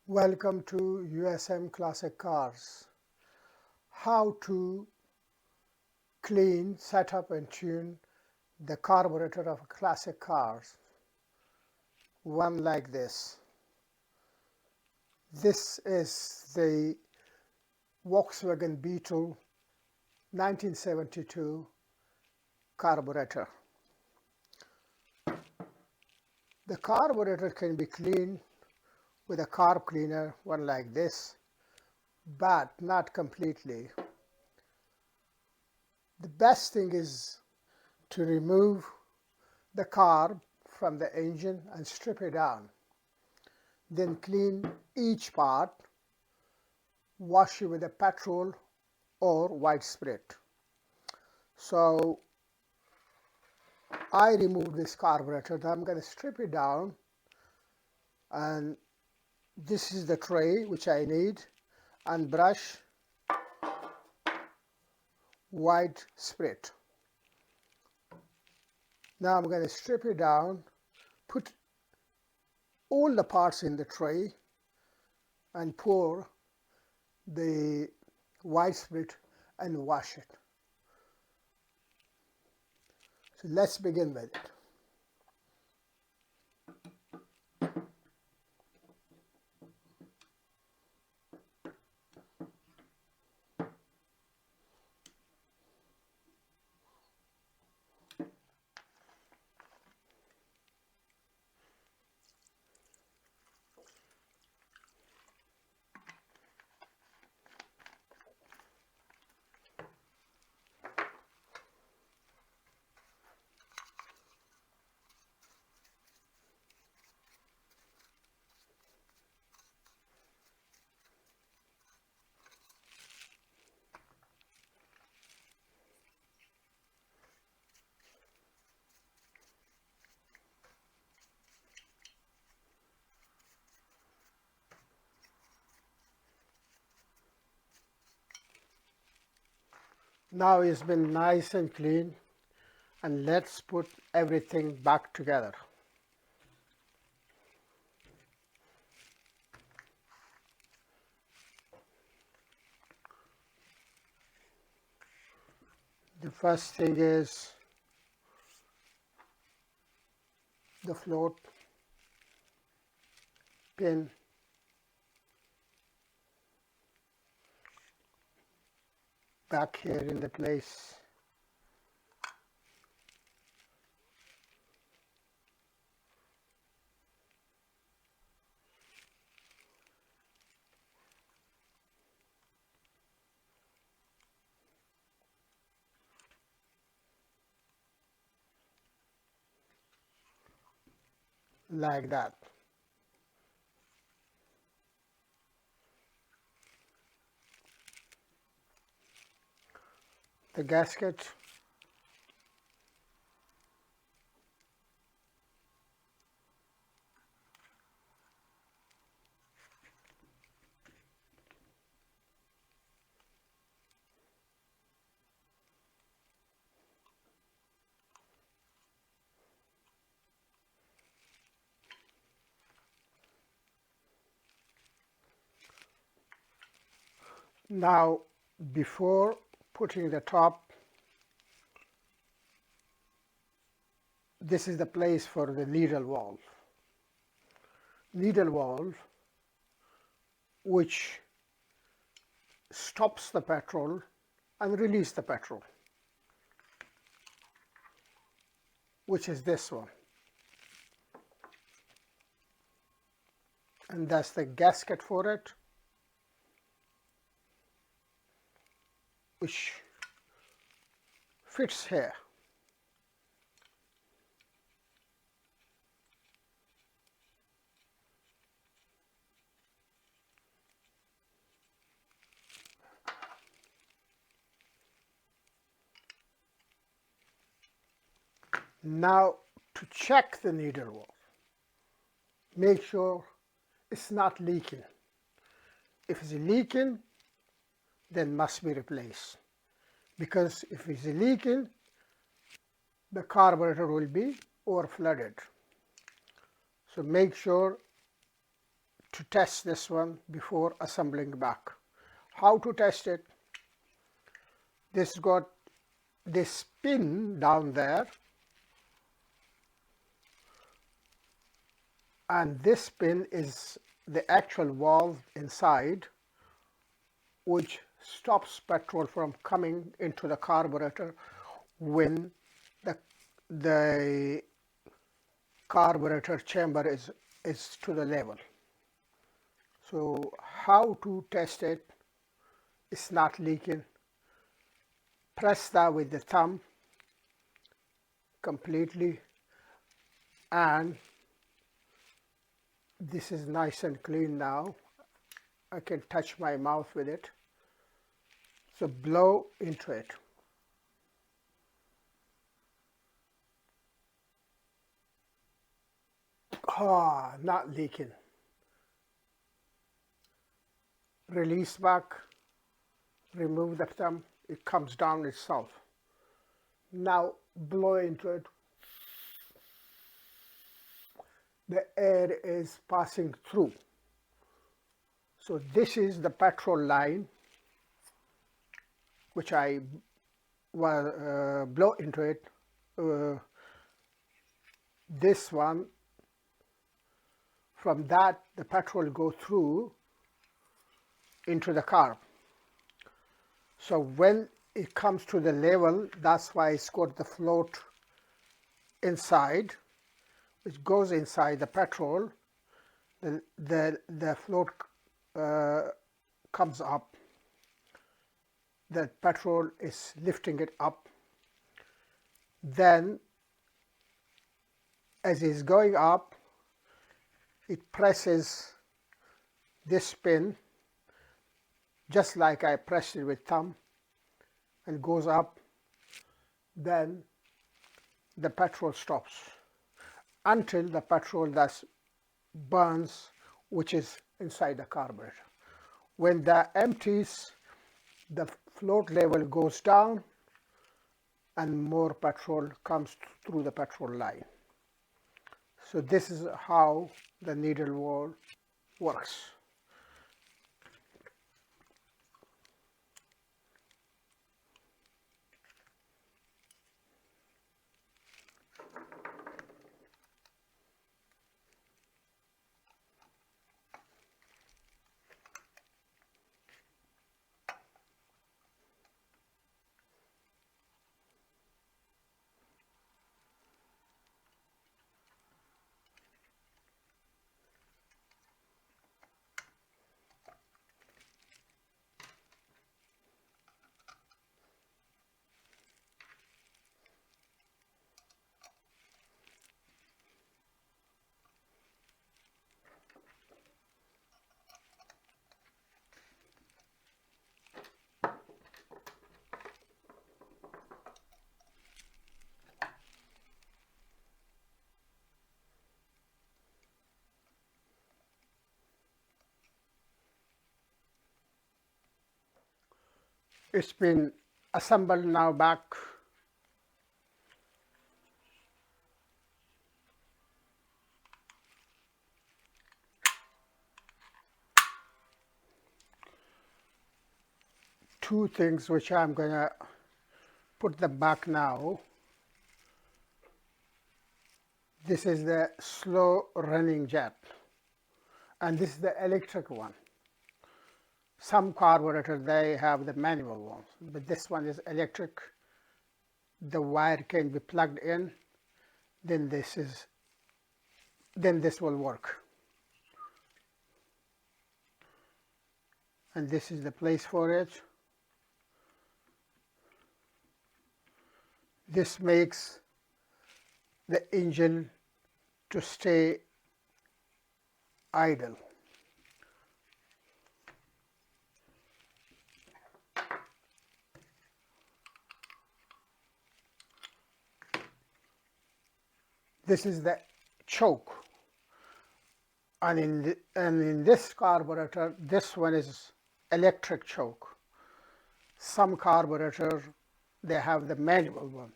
Welcome to USM Classic Cars. How to clean, set up and tune the carburetor of classic cars. One like this. This is the Volkswagen Beetle 1972 carburetor. The carburetor can be cleaned with a carb cleaner, one like this, but not completely. The best thing is to remove the carb from the engine and strip it down. Then clean each part, wash it with a petrol or white spirit. So I removed this carburetor. I'm going to strip it down, and this is the tray which I need, and brush, white spirit. Now I'm going to strip it down, put all the parts in the tray and pour the white spirit and wash it. So let's begin with it. Now it's been nice and clean, and let's put everything back together. The first thing is the float pin. Back here in the place. Like that. The gasket, now before putting the top, this is the place for the needle valve. Needle valve which stops the petrol and release the petrol, which is this one. And that's the gasket for it, which fits here. Now to check the needle valve, make sure it's not leaking. If it's leaking, then must be replaced, because if it's leaking, the carburetor will be over flooded. So make sure to test this one before assembling back. How to test it? This got this pin down there, and this pin is the actual valve inside which stops petrol from coming into the carburetor when the carburetor chamber is to the level. So how to test it? It's not leaking. Press that with the thumb completely, and this is nice and clean now. I can touch my mouth with it. So blow into it. Not leaking. Release back, remove the thumb, it comes down itself. Now blow into it. The air is passing through. So this is the petrol line which I blow into it. This one, from that the petrol go through into the carb. So when it comes to the level, that's why it's got the float inside, which goes inside the petrol. The float comes up. The petrol is lifting it up. Then as it's going up, it presses this pin just like I pressed it with thumb, and goes up. Then the petrol stops until the petrol that burns, which is inside the carburetor. When that empties, the float level goes down and more petrol comes through the petrol line. So this is how the needle valve works. It's been assembled now back. Two things which I'm going to put them back now. This is the slow running jet, and this is the electric one. Some carburetors, they have the manual ones, but this one is electric. The wire can be plugged in, then this will work. And this is the place for it. This makes the engine to stay idle. This is the choke, and in this carburetor, this one is electric choke. Some carburetors, they have the manual one,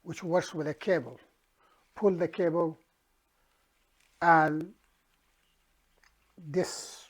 which works with a cable. Pull the cable and this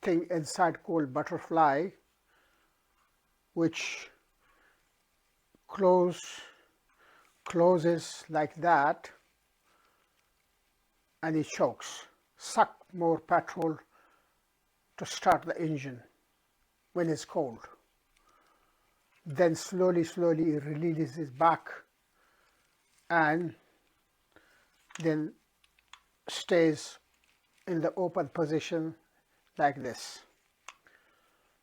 thing inside called butterfly, which closes like that, and it chokes, suck more petrol to start the engine when it's cold. Then slowly it releases back and then stays in the open position like this.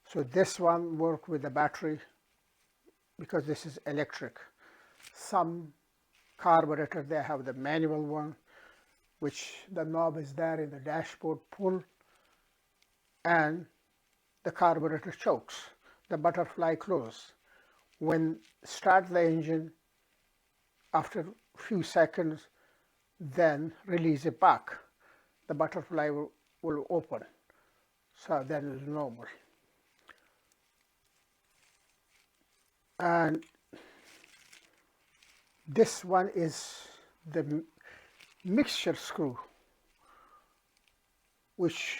So this one works with the battery because this is electric. Some carburetor, they have the manual one, which the knob is there in the dashboard, pull, and the carburetor chokes. The butterfly closes. When start the engine, after a few seconds, then release it back. The butterfly will open. So that is normal. And this one is the mixture screw, which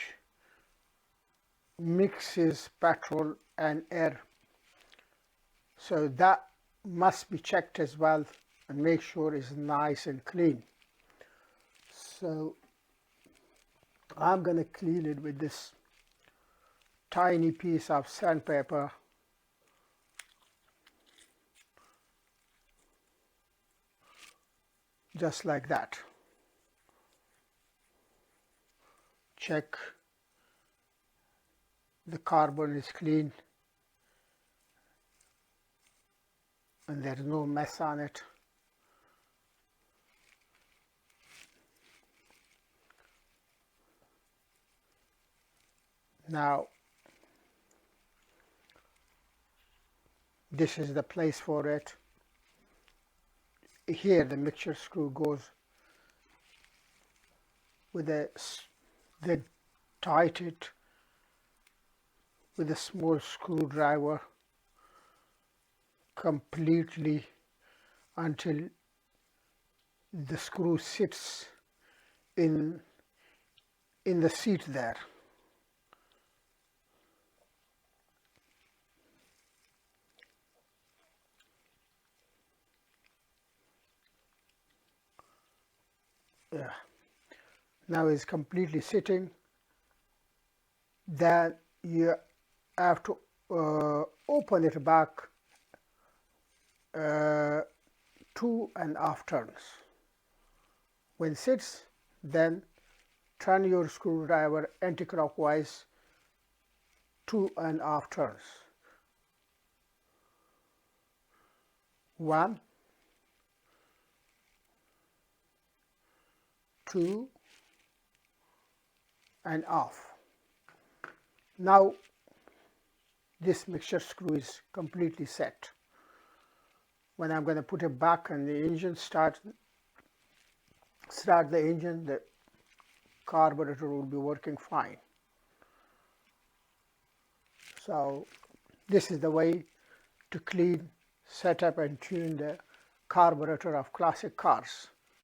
mixes petrol and air. So that must be checked as well and make sure it's nice and clean. So I'm going to clean it with this tiny piece of sandpaper. Just like that. Check the carbon is clean and there is no mess on it. Now this is the place for it. Here the mixture screw goes with then tighten it with a small screwdriver completely until the screw sits in the seat there. Yeah. Now it's completely sitting. Then you have to open it back 2.5 turns. When it sits, then turn your screwdriver anti-clockwise 2.5 turns. 1, 2, and off. Now this mixture screw is completely set. When I'm going to put it back and the engine start the engine, the carburetor will be working fine. So this is the way to clean, set up and tune the carburetor of classic cars.